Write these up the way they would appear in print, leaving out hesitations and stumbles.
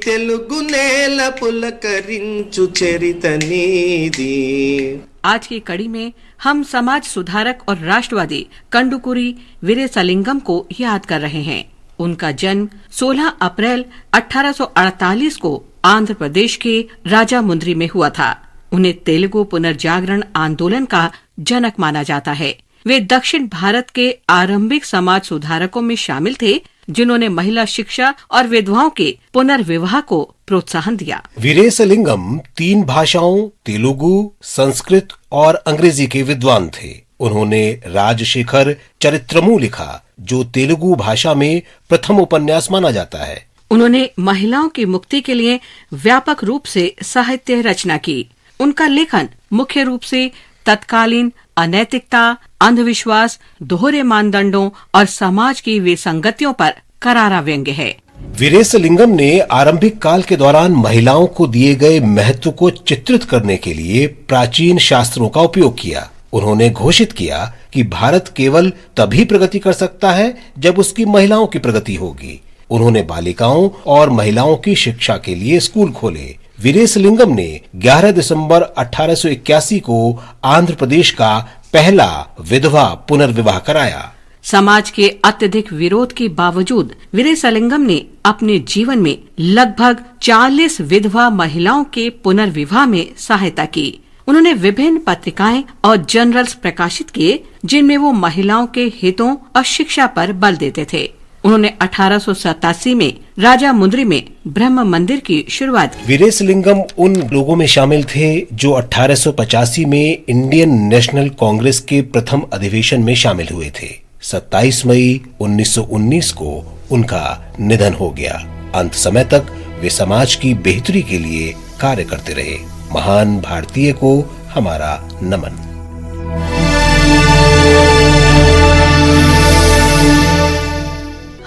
తెలుగు నేల పులకరించు చరిత నీది। आज की कड़ी में हम समाज सुधारक और राष्ट्रवादी कंडुकुरी वीरेशलिंगम को याद कर रहे हैं। उनका जन्म 16 अप्रैल 1848 को आंध्र प्रदेश के राजामुंद्री में हुआ था। उन्हें तेलुगु पुनर्जागरण आंदोलन का जनक माना जाता है। वे दक्षिण भारत के आरंभिक समाज सुधारकों में शामिल थे, जिन्होंने महिला शिक्षा और विधवाओं के पुनर्विवाह को प्रोत्साहन दिया। वीरेशलिंगम 3 भाषाओं तेलुगु, संस्कृत और अंग्रेजी के विद्वान थे। उन्होंने राजशेखर चरित्रमू लिखा, जो तेलुगु भाषा में प्रथम उपन्यास माना जाता है। उन्होंने महिलाओं की मुक्ति के लिए व्यापक रूप से साहित्य रचना की। उनका लेखन मुख्य रूप से तत्कालीन अनैतिकता, अंधविश्वास, दोहरे मानदंडों और समाज की विसंगतियों पर करारा व्यंग्य है। वीरेशलिंगम ने आरंभिक काल के दौरान महिलाओं को दिए गए महत्व को चित्रित करने के लिए प्राचीन शास्त्रों का उपयोग किया। उन्होंने घोषित किया कि भारत केवल तभी प्रगति कर सकता है जब उसकी महिलाओं की प्रगति होगी। उन्होंने बालिकाओं और महिलाओं की शिक्षा के लिए स्कूल खोले। वीरेशलिंगम ने 11 दिसंबर 1881 को आंध्र प्रदेश का पहला विधवा पुनर्विवाह कराया। समाज के अत्यधिक विरोध के बावजूद वीरेशलिंगम ने अपने जीवन में लगभग 40 विधवा महिलाओं के पुनर्विवाह में सहायता की। उन्होंने विभिन्न पत्रिकाएं और जर्नल्स प्रकाशित किए, जिनमें वो महिलाओं के हितों और शिक्षा पर बल देते थे। उन्होंने 1887 में राजामुंद्री में ब्रह्म मंदिर की शुरुआत की। वीरेशलिंगम उन लोगों में शामिल थे जो 1885 में इंडियन नेशनल कांग्रेस के प्रथम अधिवेशन में शामिल हुए थे। 27 मई 1919 को उनका निधन हो गया। अंत समय तक वे समाज की बेहतरी के लिए कार्य करते रहे। महान भारतीय को हमारा नमन।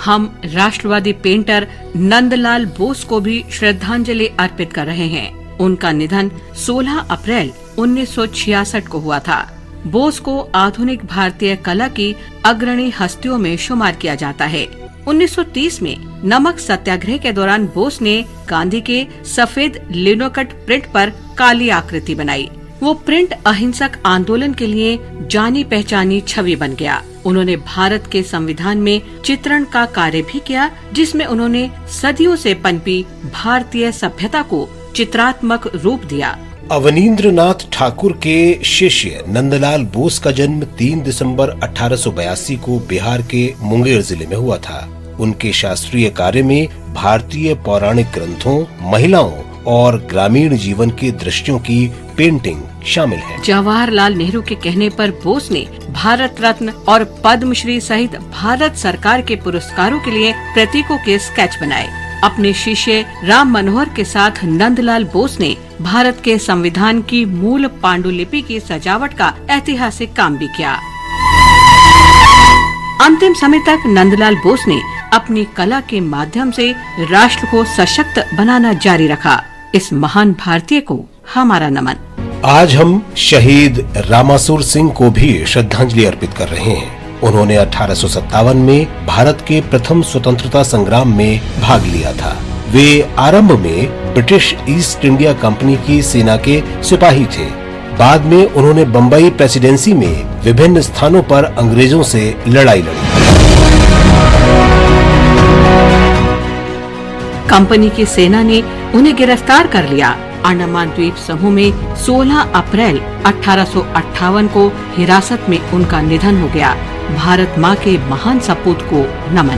हम राष्ट्रवादी पेंटर नंदलाल बोस को भी श्रद्धांजलि अर्पित कर रहे हैं। उनका निधन 16 अप्रैल 1966 को हुआ था। बोस को आधुनिक भारतीय कला की अग्रणी हस्तियों में शुमार किया जाता है। 1930 में नमक सत्याग्रह के दौरान बोस ने गांधी के सफेद लिनोकट प्रिंट पर काली आकृति बनाई। वो प्रिंट अहिंसक आंदोलन के लिए जानी पहचानी छवि बन गया। उन्होंने भारत के संविधान में चित्रण का कार्य भी किया, जिसमें उन्होंने सदियों से पनपी भारतीय सभ्यता को चित्रात्मक रूप दिया। अवनींद्रनाथ ठाकुर के शिष्य नंदलाल बोस का जन्म 3 दिसंबर 1882 को बिहार के मुंगेर जिले में हुआ था। उनके शास्त्रीय कार्य में भारतीय पौराणिक ग्रंथों, महिलाओं और ग्रामीण जीवन के दृश्यों की पेंटिंग शामिल है। जवाहरलाल नेहरू के कहने पर बोस ने भारत रत्न और पद्मश्री सहित भारत सरकार के पुरस्कारों के लिए प्रतीकों के स्केच बनाए। अपने शिष्य राम मनोहर के साथ नंदलाल बोस ने भारत के संविधान की मूल पांडुलिपि की सजावट का ऐतिहासिक काम भी किया। अंतिम समय तक नंदलाल बोस ने अपनी कला के माध्यम से राष्ट्र को सशक्त बनाना जारी रखा। इस महान भारतीय को हमारा नमन। आज हम शहीद रामासुर सिंह को भी श्रद्धांजलि अर्पित कर रहे हैं। उन्होंने 1857 में भारत के प्रथम स्वतंत्रता संग्राम में भाग लिया था। वे आरंभ में ब्रिटिश ईस्ट इंडिया कंपनी की सेना के सिपाही थे। बाद में उन्होंने बम्बई प्रेसिडेंसी में विभिन्न स्थानों पर अंग्रेजों से लड़ाई लड़ी। कंपनी की सेना ने उन्हें गिरफ्तार कर लिया। अंडमान द्वीप समूह में 16 अप्रैल 1858 को हिरासत में उनका निधन हो गया। भारत माँ के महान सपूत को नमन।